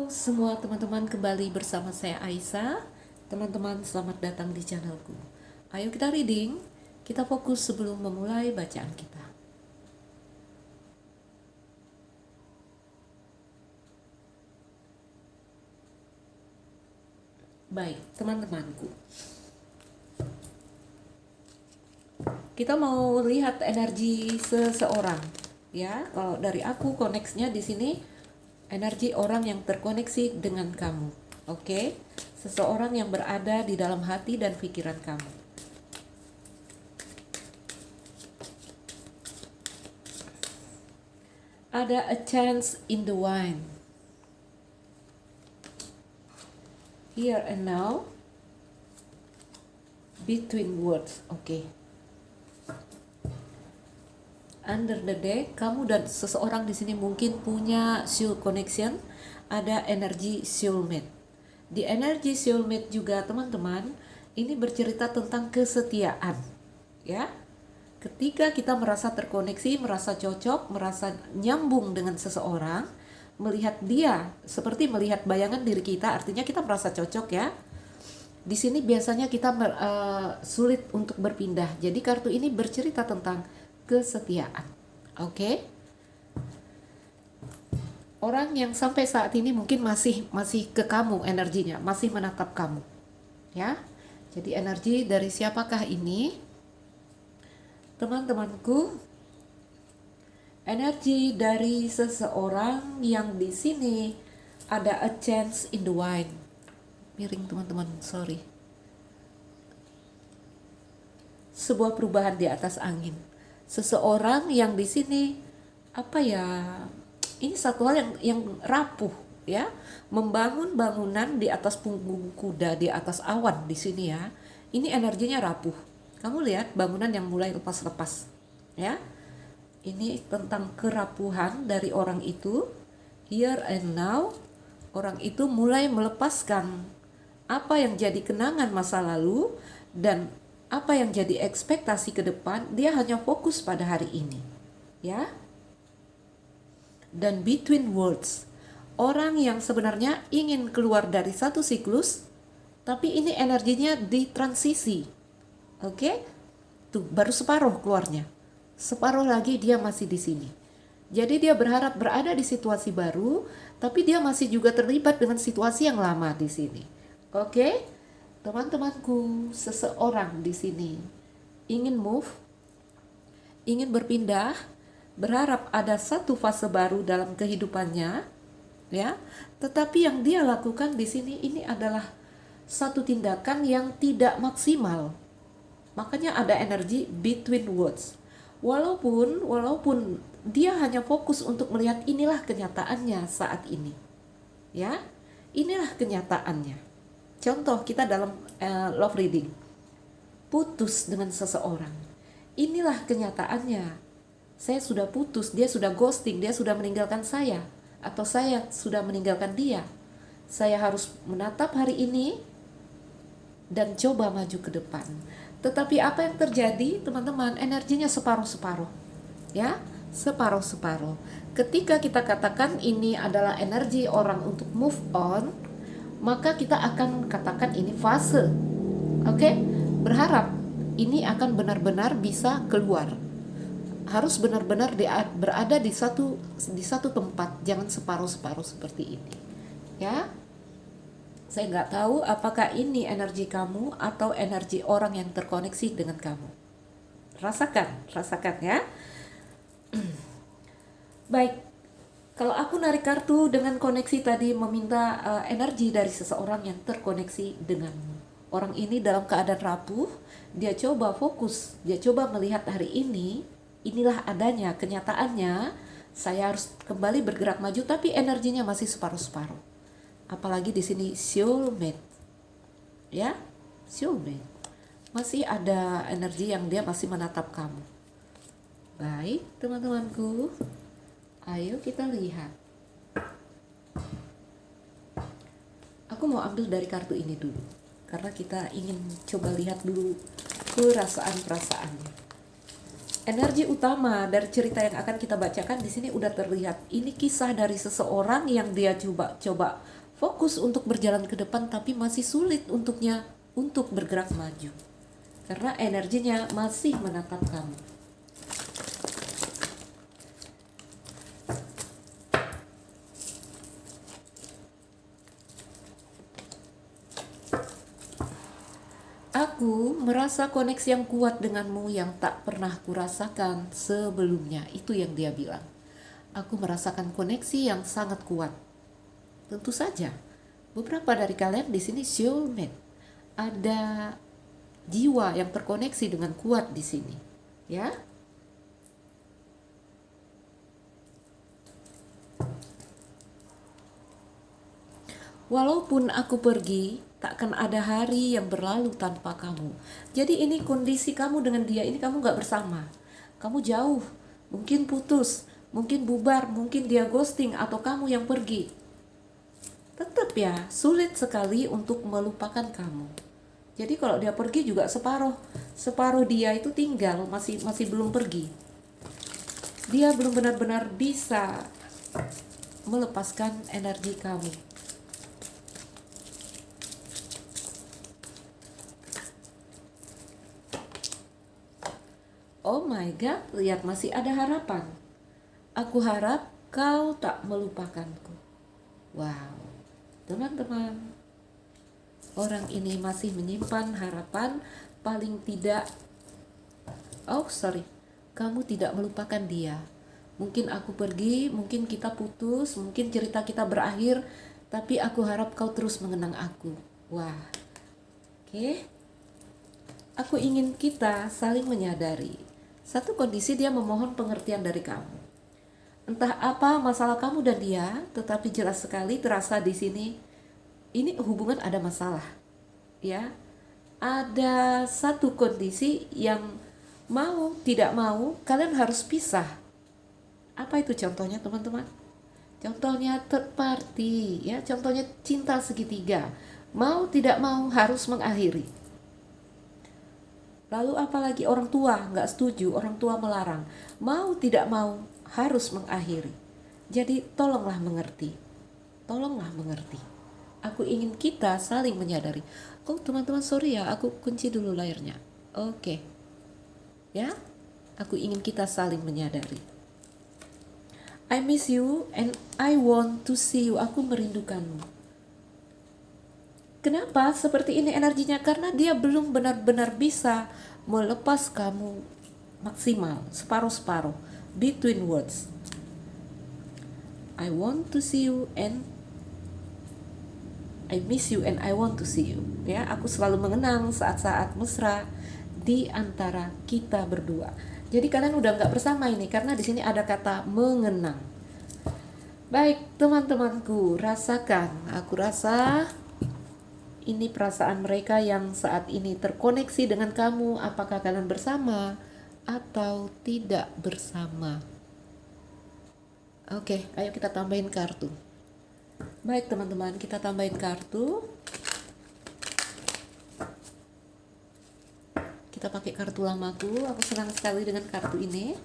Semua teman-teman, kembali bersama saya Aisyah. Teman-teman, selamat datang di channelku. Ayo kita reading, kita fokus sebelum memulai bacaan kita. Baik, teman-temanku, kita mau lihat energi seseorang, ya. Kalau dari aku, koneksinya di sini energi orang yang terkoneksi dengan kamu. Oke, seseorang yang berada di dalam hati dan pikiran kamu. Ada a chance in the wine. Here and now, between words. Oke. Under the day, kamu dan seseorang di sini mungkin punya soul connection, ada energi soulmate. Di energi soulmate juga, teman-teman, ini bercerita tentang kesetiaan, ya. Ketika kita merasa terkoneksi, merasa cocok, merasa nyambung dengan seseorang, melihat dia seperti melihat bayangan diri kita, artinya kita merasa cocok, ya. Di sini biasanya kita sulit untuk berpindah. Jadi kartu ini bercerita tentang kesetiaan. Oke. Orang yang sampai saat ini mungkin masih ke kamu energinya, masih menatap kamu. Ya. Jadi energi dari siapakah ini? Teman-temanku, energi dari seseorang yang di sini ada a chance in the wine. Miring teman-teman, sorry. Sebuah perubahan di atas angin. Seseorang yang di sini ini satu hal yang rapuh, ya, membangun bangunan di atas punggung kuda, di atas awan di sini, ya. Ini energinya rapuh. Kamu lihat bangunan yang mulai lepas-lepas, ya. Ini tentang kerapuhan dari orang itu. Here and now, orang itu mulai melepaskan apa yang jadi kenangan masa lalu dan apa yang jadi ekspektasi ke depan. Dia hanya fokus pada hari ini, ya. Dan between words, orang yang sebenarnya ingin keluar dari satu siklus, tapi ini energinya di transisi. Oke? Tuh, baru separuh keluarnya. Separuh lagi dia masih di sini. Jadi dia berharap berada di situasi baru, tapi dia masih juga terlibat dengan situasi yang lama di sini. Oke? Teman-temanku, seseorang di sini ingin move, ingin berpindah, berharap ada satu fase baru dalam kehidupannya, ya. Tetapi yang dia lakukan di sini ini adalah satu tindakan yang tidak maksimal. Makanya ada energi between words. Walaupun dia hanya fokus untuk melihat inilah kenyataannya saat ini, ya. Inilah kenyataannya. Contoh kita dalam love reading, putus dengan seseorang. Inilah kenyataannya. Saya sudah putus, dia sudah ghosting, dia sudah meninggalkan saya, atau saya sudah meninggalkan dia. Saya harus menatap hari ini dan coba maju ke depan. Tetapi apa yang terjadi, teman-teman? Energinya separuh-separuh, ya, separuh-separuh. Ketika kita katakan ini adalah energi orang untuk move on, maka kita akan katakan ini fase. Oke? Berharap ini akan benar-benar bisa keluar. Harus benar-benar berada di satu tempat, jangan separuh-separuh seperti ini, ya. Saya nggak tahu apakah ini energi kamu atau energi orang yang terkoneksi dengan kamu. Rasakan ya. Baik, kalau aku narik kartu dengan koneksi tadi meminta energi dari seseorang yang terkoneksi denganmu. Orang ini dalam keadaan rapuh, dia coba fokus, dia coba melihat hari ini, inilah adanya, kenyataannya, saya harus kembali bergerak maju, tapi energinya masih separuh-separuh. Apalagi di sini soulmate, ya, soulmate, masih ada energi yang dia masih menatap kamu. Baik, teman-temanku, ayo kita lihat. Aku mau ambil dari kartu ini dulu, karena kita ingin coba lihat dulu perasaan-perasaannya. Energi utama dari cerita yang akan kita bacakan di sini udah terlihat. Ini kisah dari seseorang yang dia coba fokus untuk berjalan ke depan tapi masih sulit untuk bergerak maju. Karena energinya masih menatap kamu. Aku merasa koneksi yang kuat denganmu yang tak pernah kurasakan sebelumnya. Itu yang dia bilang. Aku merasakan koneksi yang sangat kuat. Tentu saja, beberapa dari kalian di sini soulmate. Ada jiwa yang terkoneksi dengan kuat di sini, ya. Walaupun aku pergi, takkan ada hari yang berlalu tanpa kamu. Jadi ini kondisi kamu dengan dia, ini kamu gak bersama. Kamu jauh, mungkin putus, mungkin bubar, mungkin dia ghosting, atau kamu yang pergi. Tetap ya, sulit sekali untuk melupakan kamu. Jadi kalau dia pergi juga separuh dia itu tinggal, masih belum pergi. Dia belum benar-benar bisa melepaskan energi kamu. Oh my God, lihat masih ada harapan. Aku harap kau tak melupakanku. Wow, teman-teman. Orang ini masih menyimpan harapan, paling tidak. Oh sorry, kamu tidak melupakan dia. Mungkin aku pergi, mungkin kita putus, mungkin cerita kita berakhir, tapi aku harap kau terus mengenang aku. Wah, oke. Aku ingin kita saling menyadari. Satu kondisi dia memohon pengertian dari kamu. Entah apa masalah kamu dan dia, tetapi jelas sekali terasa di sini ini hubungan ada masalah. Ya. Ada satu kondisi yang mau tidak mau kalian harus pisah. Apa itu contohnya, teman-teman? Contohnya third party, ya, contohnya cinta segitiga. Mau tidak mau harus mengakhiri. Lalu apalagi orang tua nggak setuju, orang tua melarang. Mau tidak mau harus mengakhiri. Jadi tolonglah mengerti. Tolonglah mengerti. Aku ingin kita saling menyadari. Oh teman-teman, sorry ya, aku kunci dulu layarnya. Oke. Ya, aku ingin kita saling menyadari. I miss you and I want to see you. Aku merindukanmu. Kenapa seperti ini energinya? Karena dia belum benar-benar bisa melepas kamu maksimal, separuh-separuh, between words. I want to see you and I miss you and I want to see you. Ya, aku selalu mengenang saat-saat mesra di antara kita berdua. Jadi kalian udah nggak bersama ini karena di sini ada kata mengenang. Baik teman-temanku, rasakan. Aku rasa ini perasaan mereka yang saat ini terkoneksi dengan kamu. Apakah kalian bersama atau tidak bersama? Oke, ayo kita tambahin kartu. Baik teman-teman, kita tambahin kartu. Kita pakai kartu lamaku. Aku senang sekali dengan kartu ini.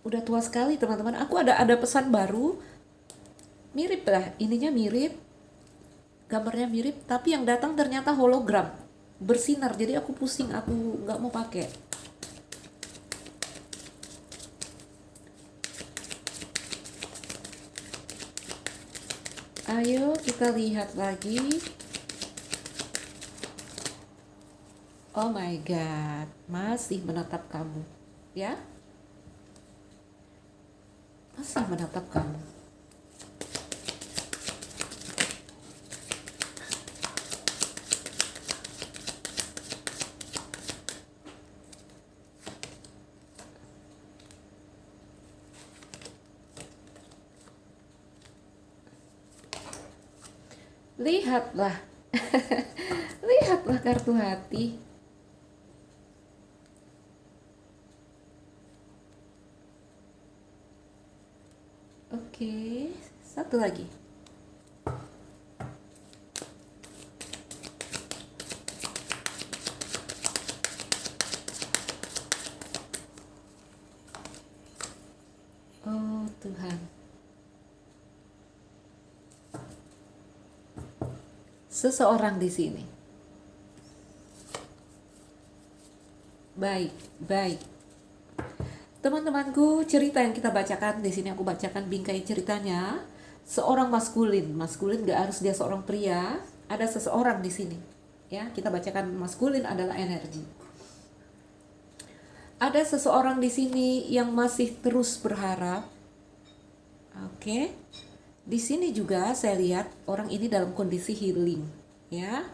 Udah tua sekali teman-teman. Aku ada pesan baru. Mirip lah, ininya mirip, gambarnya mirip, tapi yang datang ternyata hologram, bersinar. Jadi aku pusing, aku nggak mau pakai. Ayo kita lihat lagi. Oh my God, masih menatap kamu, ya? Masih menatap kamu. Lihatlah. Lihatlah kartu hati. Oke, satu lagi. Oh, Tuhan. Seseorang di sini. Baik, baik. Teman-temanku, cerita yang kita bacakan di sini aku bacakan bingkai ceritanya. Seorang maskulin gak harus dia seorang pria. Ada seseorang di sini. Ya, kita bacakan maskulin adalah energi. Ada seseorang di sini yang masih terus berharap. Oke. Di sini juga saya lihat orang ini dalam kondisi healing, ya.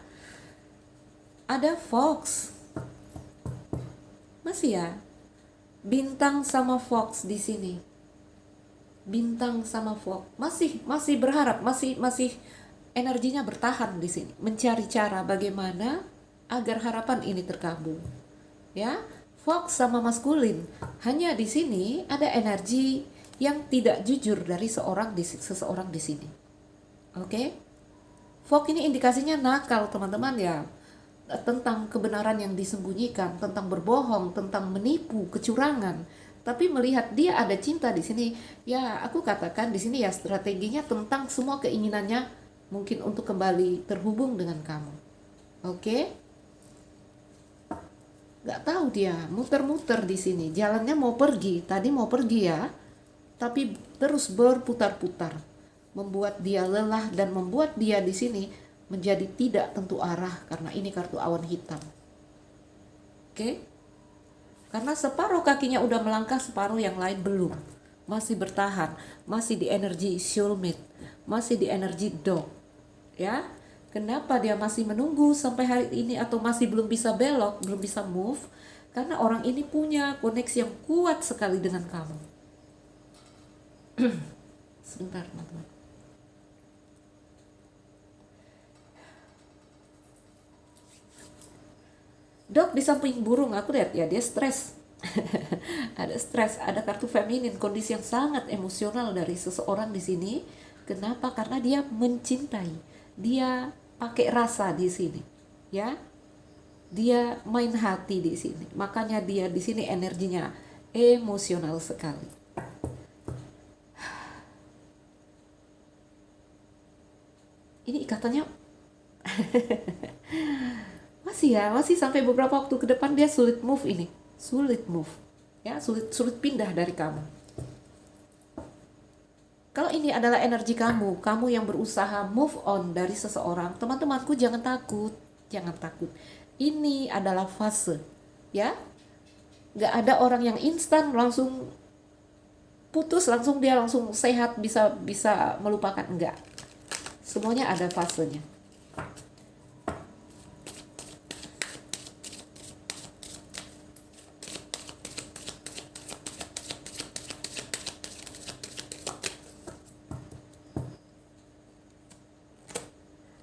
Ada fox. Masih ya? Bintang sama fox di sini. Bintang sama fox masih berharap, masih energinya bertahan di sini, mencari cara bagaimana agar harapan ini terkabul. Ya, fox sama maskulin. Hanya di sini ada energi yang tidak jujur dari seseorang di sini. Oke? Fox ini indikasinya nakal, teman-teman ya. Tentang kebenaran yang disembunyikan, tentang berbohong, tentang menipu, kecurangan. Tapi melihat dia ada cinta di sini, ya aku katakan di sini ya strateginya tentang semua keinginannya mungkin untuk kembali terhubung dengan kamu. Oke? Gak tahu dia muter-muter di sini, jalannya mau pergi, tadi mau pergi ya, tapi terus berputar-putar, membuat dia lelah dan membuat dia di sini menjadi tidak tentu arah karena ini kartu awan hitam. Oke? Karena separuh kakinya udah melangkah, separuh yang lain belum. Masih bertahan, masih di energi soulmate, masih di energi dog. Ya? Kenapa dia masih menunggu sampai hari ini atau masih belum bisa belok, belum bisa move? Karena orang ini punya koneksi yang kuat sekali dengan kamu. Sebentar, teman-teman. Dok, di samping burung aku lihat ya dia stres. Ada stres, ada kartu feminin, kondisi yang sangat emosional dari seseorang di sini. Kenapa? Karena dia mencintai. Dia pakai rasa di sini, ya. Dia main hati di sini. Makanya dia di sini energinya emosional sekali. Ini ikatannya masih sampai beberapa waktu ke depan dia sulit move ini, sulit move, ya, sulit pindah dari kamu. Kalau ini adalah energi kamu yang berusaha move on dari seseorang, teman-temanku jangan takut, jangan takut. Ini adalah fase, ya. Gak ada orang yang instan langsung putus, langsung dia langsung sehat bisa melupakan, enggak. Semuanya ada fasenya.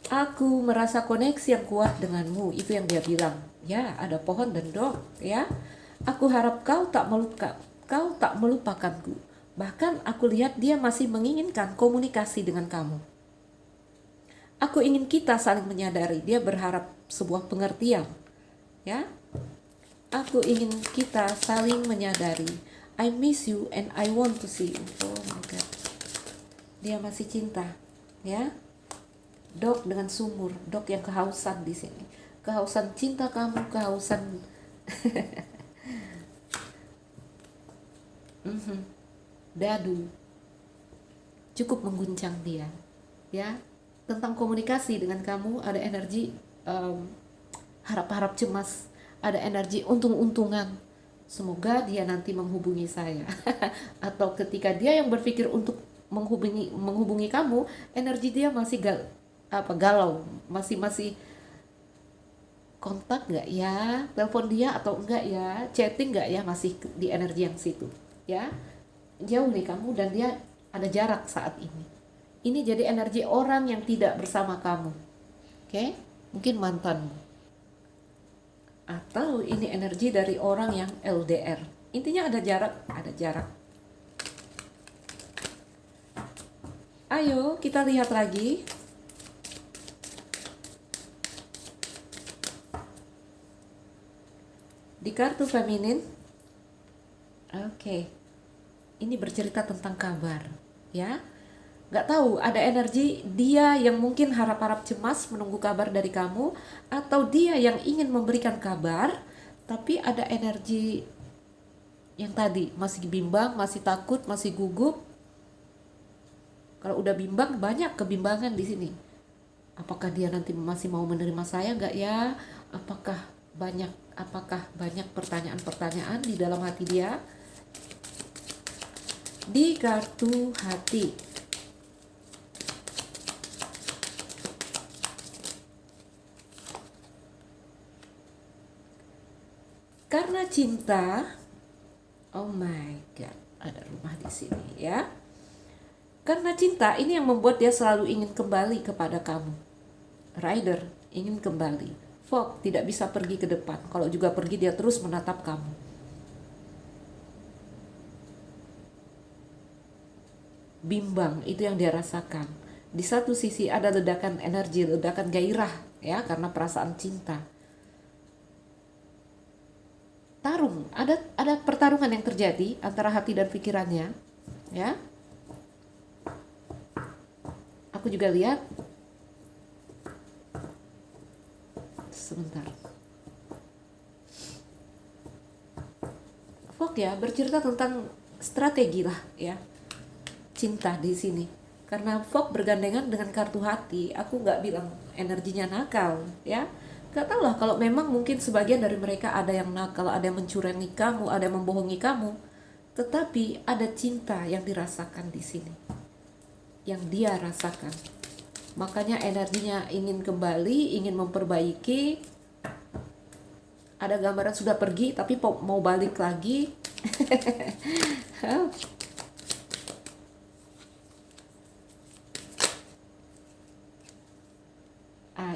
Aku merasa koneksi yang kuat denganmu, itu yang dia bilang. Ya, ada pohon dan dog, ya. Aku harap kau tak melupakanku. Bahkan aku lihat dia masih menginginkan komunikasi dengan kamu. Aku ingin kita saling menyadari, dia berharap sebuah pengertian. Ya. Aku ingin kita saling menyadari. I miss you and I want to see you. Oh my God. Dia masih cinta, ya. Dok dengan sumur, dok yang kehausan di sini. Kehausan cinta kamu, kehausan dadu. Cukup mengguncang dia, ya. Tentang komunikasi dengan kamu ada energi harap-harap cemas, ada energi untung-untungan. Semoga dia nanti menghubungi saya. Atau ketika dia yang berpikir untuk menghubungi kamu, energi dia masih galau, masih kontak nggak ya, telepon dia atau enggak ya, chatting nggak ya, masih di energi yang situ, ya. Jauh nih kamu dan dia ada jarak saat ini. Ini jadi energi orang yang tidak bersama kamu. Oke? Mungkin mantanmu. Atau ini energi dari orang yang LDR. Intinya ada jarak. Ayo kita lihat lagi. Di kartu feminin. Oke. Ini bercerita tentang kabar, ya. Nggak tahu, ada energi dia yang mungkin harap-harap cemas menunggu kabar dari kamu, atau dia yang ingin memberikan kabar, tapi ada energi yang tadi masih bimbang, masih takut, masih gugup. Kalau udah bimbang, banyak kebimbangan di sini. Apakah dia nanti masih mau menerima saya nggak ya? Apakah banyak pertanyaan-pertanyaan di dalam hati dia? Di kartu hati, karena cinta, oh my god, ada rumah di sini ya. Karena cinta ini yang membuat dia selalu ingin kembali kepada kamu. Rider ingin kembali. Fog tidak bisa pergi ke depan. Kalau juga pergi, dia terus menatap kamu. Bimbang itu yang dia rasakan. Di satu sisi ada ledakan energi, ledakan gairah ya, karena perasaan cinta. Ada pertarungan yang terjadi antara hati dan pikirannya, ya. Aku juga lihat sebentar. Fog ya bercerita tentang strategi lah ya, cinta di sini. Karena Fog bergandengan dengan kartu hati, aku nggak bilang energinya nakal ya. Gak tau lah, kalau memang mungkin sebagian dari mereka ada yang nakal, ada yang mencurangi kamu, ada yang membohongi kamu. Tetapi ada cinta yang dirasakan di sini, yang dia rasakan. Makanya energinya ingin kembali, ingin memperbaiki. Ada gambaran sudah pergi tapi mau balik lagi.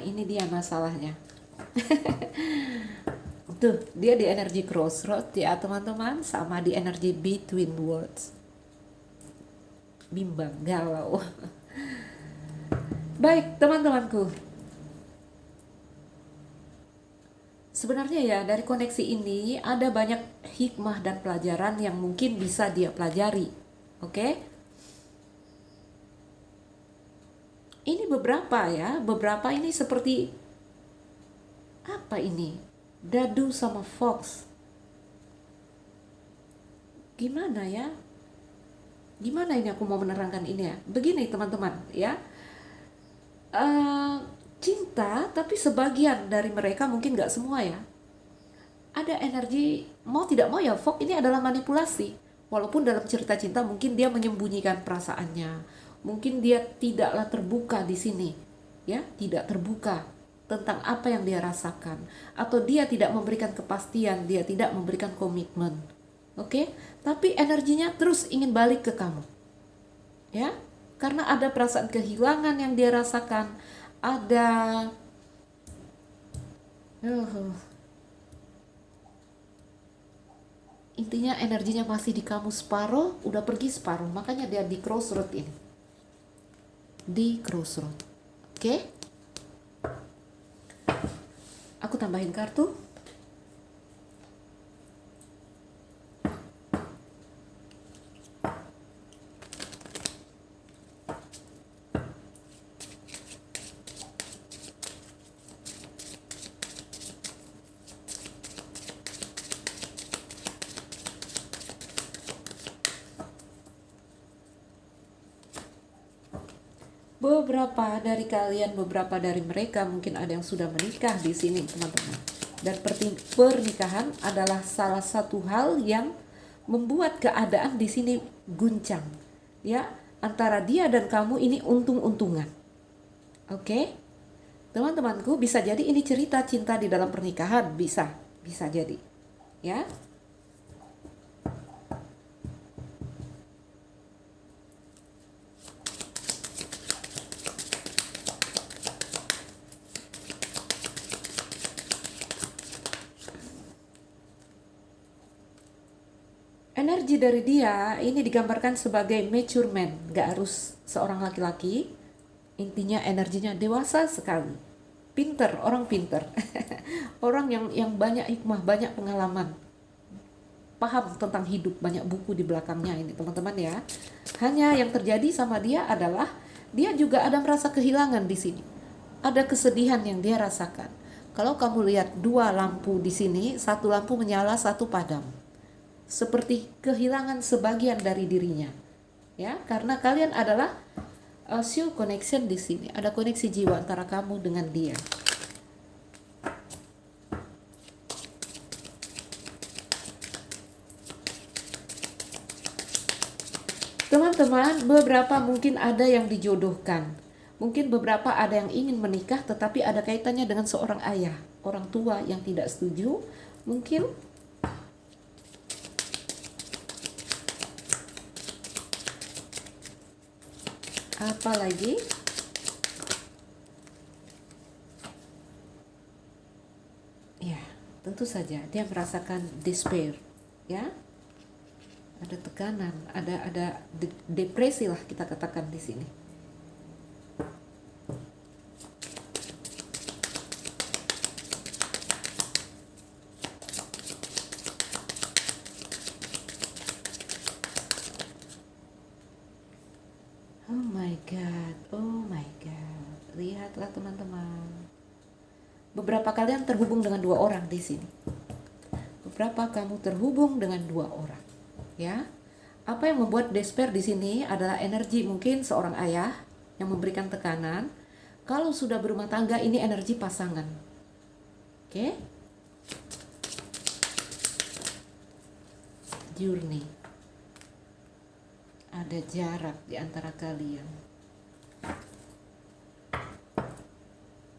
Ini dia masalahnya. Tuh, dia di energi crossroad ya teman-teman, sama di energi between worlds. Bimbang, galau. Baik, teman-temanku. Sebenarnya ya, dari koneksi ini ada banyak hikmah dan pelajaran yang mungkin bisa dia pelajari. Oke? Ini beberapa ya, beberapa ini seperti apa ini? Dadu sama Fox. Gimana ya? Gimana ini aku mau menerangkan ini ya? Begini teman-teman ya. Cinta, tapi sebagian dari mereka, mungkin gak semua ya, ada energi mau tidak mau ya. Fog ini adalah manipulasi. Walaupun dalam cerita cinta mungkin dia menyembunyikan perasaannya, mungkin dia tidaklah terbuka di sini ya, tidak terbuka tentang apa yang dia rasakan, atau dia tidak memberikan kepastian, dia tidak memberikan komitmen. Oke? Tapi energinya terus ingin balik ke kamu ya, karena ada perasaan kehilangan yang dia rasakan. Ada intinya energinya masih di kamu separuh, udah pergi separuh. Makanya dia di crossroad ini, di crossroad. Oke? Aku tambahin kartu. Beberapa dari kalian, beberapa dari mereka mungkin ada yang sudah menikah di sini, teman-teman. Dan pernikahan adalah salah satu hal yang membuat keadaan di sini guncang. Ya, antara dia dan kamu ini untung-untungan. Oke? Teman-temanku, bisa jadi ini cerita cinta di dalam pernikahan, bisa jadi. Ya. Energi dari dia ini digambarkan sebagai mature man, gak harus seorang laki-laki. Intinya energinya dewasa sekali, pinter, orang pinter. Orang yang banyak hikmah, banyak pengalaman. paham tentang hidup, banyak buku di belakangnya ini teman-teman ya. Hanya yang terjadi sama dia adalah dia juga ada merasa kehilangan di sini. Ada kesedihan yang dia rasakan. Kalau kamu lihat dua lampu di sini, satu lampu menyala, satu padam. Seperti kehilangan sebagian dari dirinya. Ya, karena kalian adalah soul connection di sini. Ada koneksi jiwa antara kamu dengan dia. Teman-teman, beberapa mungkin ada yang dijodohkan. Mungkin beberapa ada yang ingin menikah tetapi ada kaitannya dengan seorang ayah, orang tua yang tidak setuju. Mungkin apa lagi? Ya, tentu saja dia merasakan despair, ya. Ada tekanan, ada depresi lah kita katakan di sini. Oh my god, lihatlah teman-teman. Beberapa kalian terhubung dengan dua orang di sini. Beberapa kamu terhubung dengan dua orang. Ya, apa yang membuat despair di sini adalah energi mungkin seorang ayah yang memberikan tekanan. Kalau sudah berumah tangga ini energi pasangan. Oke? Journey. Ada jarak di antara kalian.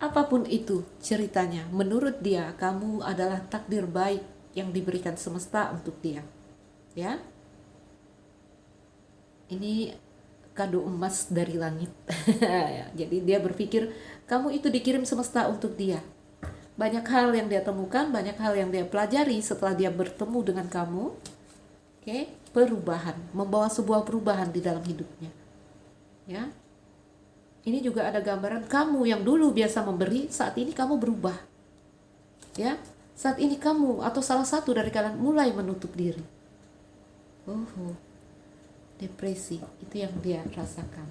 Apapun itu ceritanya, menurut dia kamu adalah takdir baik yang diberikan semesta untuk dia. Ya, ini kado emas dari langit. Jadi dia berpikir kamu itu dikirim semesta untuk dia. Banyak hal yang dia temukan, banyak hal yang dia pelajari setelah dia bertemu dengan kamu. Oke, perubahan, membawa sebuah perubahan di dalam hidupnya. Ya, ini juga ada gambaran kamu yang dulu biasa memberi, saat ini kamu berubah. Ya, saat ini kamu atau salah satu dari kalian mulai menutup diri. Depresi itu yang dia rasakan.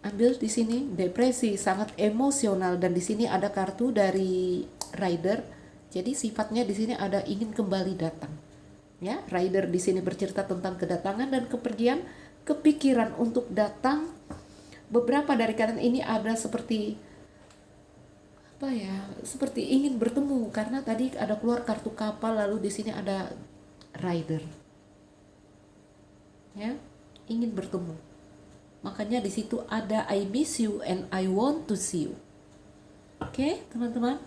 Ambil di sini depresi, sangat emosional, dan di sini ada kartu dari Rider. Jadi sifatnya di sini ada ingin kembali datang. Ya, Rider di sini bercerita tentang kedatangan dan kepergian, kepikiran untuk datang. Beberapa dari kalian ini ada seperti apa ya? Seperti ingin bertemu karena tadi ada keluar kartu kapal, lalu di sini ada Rider. Ya, ingin bertemu. Makanya di situ ada I miss you and I want to see you. Oke, teman-teman.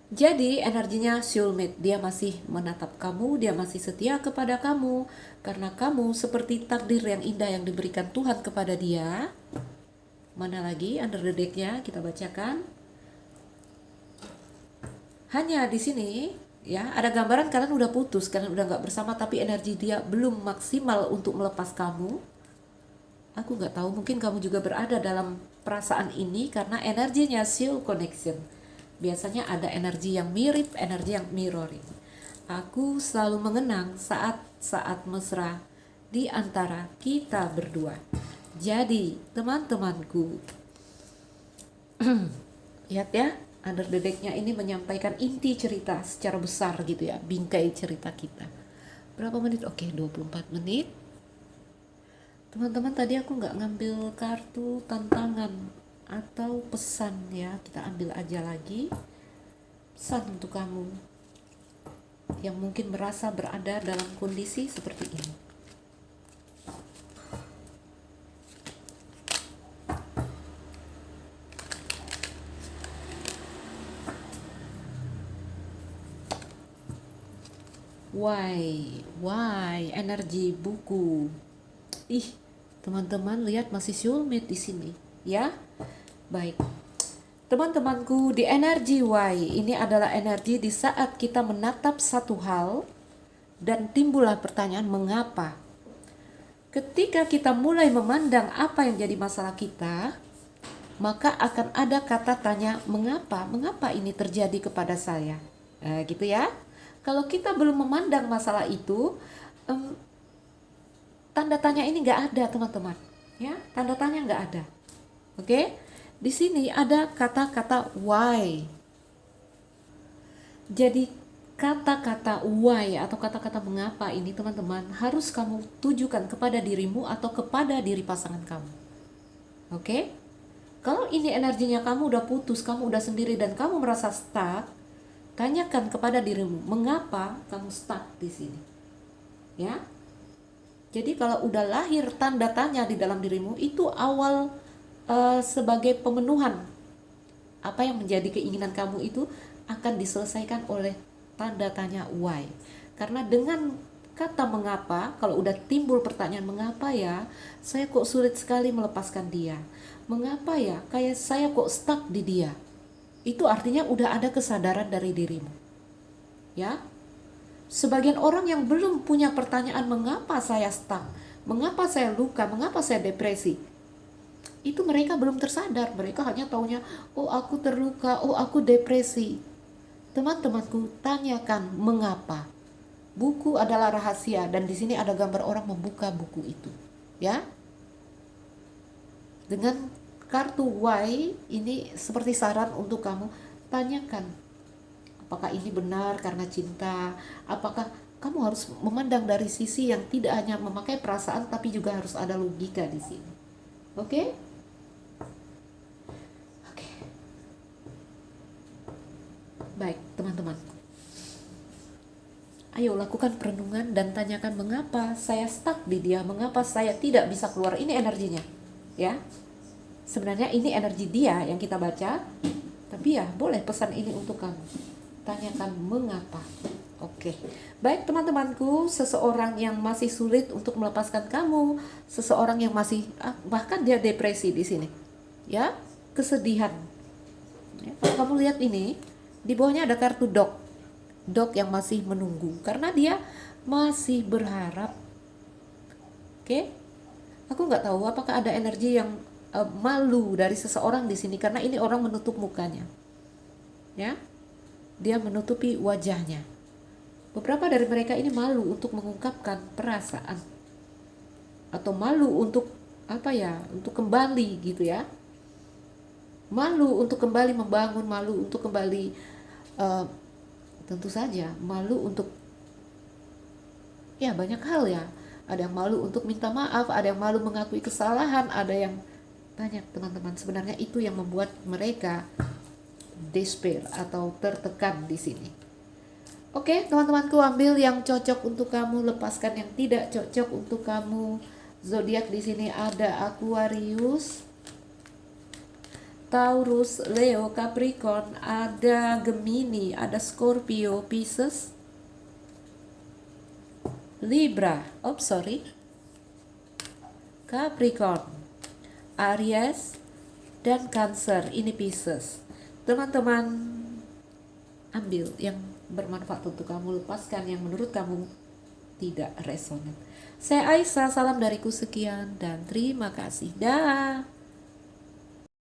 Jadi energinya soulmate, dia masih menatap kamu, dia masih setia kepada kamu karena kamu seperti takdir yang indah yang diberikan Tuhan kepada dia. Mana lagi under the deck-nya kita bacakan. Hanya di sini ya ada gambaran kalian udah putus, kalian udah nggak bersama, tapi energi dia belum maksimal untuk melepas kamu. Aku nggak tahu, mungkin kamu juga berada dalam perasaan ini karena energinya soul connection. Biasanya ada energi yang mirip, energi yang mirroring. Aku selalu mengenang saat-saat mesra di antara kita berdua. Jadi teman-temanku, lihat ya, under the deck-nya ini menyampaikan inti cerita secara besar gitu ya, bingkai cerita kita. Berapa menit? Oke, 24 menit. Teman-teman, tadi aku nggak ngambil kartu tantangan atau pesan ya, kita ambil aja lagi. Pesan untuk kamu yang mungkin merasa berada dalam kondisi seperti ini. Why energi buku. Teman-teman lihat masih soulmate di sini ya. Baik. Teman-temanku, di energi why ini adalah energi di saat kita menatap satu hal dan timbullah pertanyaan mengapa. Ketika kita mulai memandang apa yang jadi masalah kita, maka akan ada kata tanya mengapa, mengapa ini terjadi kepada saya, gitu ya. Kalau kita belum memandang masalah itu, tanda tanya ini nggak ada teman-teman, ya, tanda tanya nggak ada. Oke, di sini ada kata-kata why. Jadi kata-kata why atau kata-kata mengapa ini teman-teman harus kamu tujukan kepada dirimu atau kepada diri pasangan kamu. Oke? Kalau ini energinya kamu udah putus, kamu udah sendiri dan kamu merasa stuck, tanyakan kepada dirimu, mengapa kamu stuck di sini? Ya? Jadi kalau udah lahir tanda tanya di dalam dirimu, itu awal sebagai pemenuhan apa yang menjadi keinginan kamu itu akan diselesaikan oleh tanda tanya why. Karena dengan kata mengapa, kalau udah timbul pertanyaan mengapa ya saya kok sulit sekali melepaskan dia, mengapa ya kayak saya kok stuck di dia, itu artinya udah ada kesadaran dari dirimu. Ya, sebagian orang yang belum punya pertanyaan mengapa saya stuck, mengapa saya luka, mengapa saya depresi, itu mereka belum tersadar. Mereka hanya taunya, oh aku terluka, oh aku depresi. Teman-temanku, tanyakan mengapa. Buku adalah rahasia dan di sini ada gambar orang membuka buku itu, ya. Dengan kartu why ini seperti saran untuk kamu, tanyakan apakah ini benar karena cinta, apakah kamu harus memandang dari sisi yang tidak hanya memakai perasaan tapi juga harus ada logika di sini. Oke? Baik, teman-teman. Ayo lakukan perenungan dan tanyakan mengapa saya stuck di dia, mengapa saya tidak bisa keluar. Ini energinya, ya. Sebenarnya ini energi dia yang kita baca, tapi ya boleh pesan ini untuk kamu. Tanyakan mengapa. Oke. Baik teman-temanku, seseorang yang masih sulit untuk melepaskan kamu, seseorang yang masih bahkan dia depresi di sini. Ya, kesedihan. Ya, kalau kamu lihat ini, di bawahnya ada kartu dog yang masih menunggu karena dia masih berharap. Oke, aku nggak tahu apakah ada energi yang malu dari seseorang di sini karena ini orang menutup mukanya, ya, dia menutupi wajahnya. Beberapa dari mereka ini malu untuk mengungkapkan perasaan atau malu untuk untuk kembali gitu ya. Malu untuk kembali membangun, malu untuk kembali tentu saja malu untuk ya banyak hal ya. Ada yang malu untuk minta maaf, ada yang malu mengakui kesalahan, ada yang banyak teman-teman. Sebenarnya itu yang membuat mereka despair atau tertekan di sini. Oke, teman-temanku, ambil yang cocok untuk kamu, lepaskan yang tidak cocok untuk kamu. Zodiak di sini ada Aquarius, Taurus, Leo, Capricorn, ada Gemini, ada Scorpio, Pisces, Libra, Capricorn, Aries, dan Cancer. Ini Pisces. Teman-teman, ambil yang bermanfaat untuk kamu, lepaskan yang menurut kamu tidak resonan. Saya Aisyah, salam dariku sekian dan terima kasih. Dah.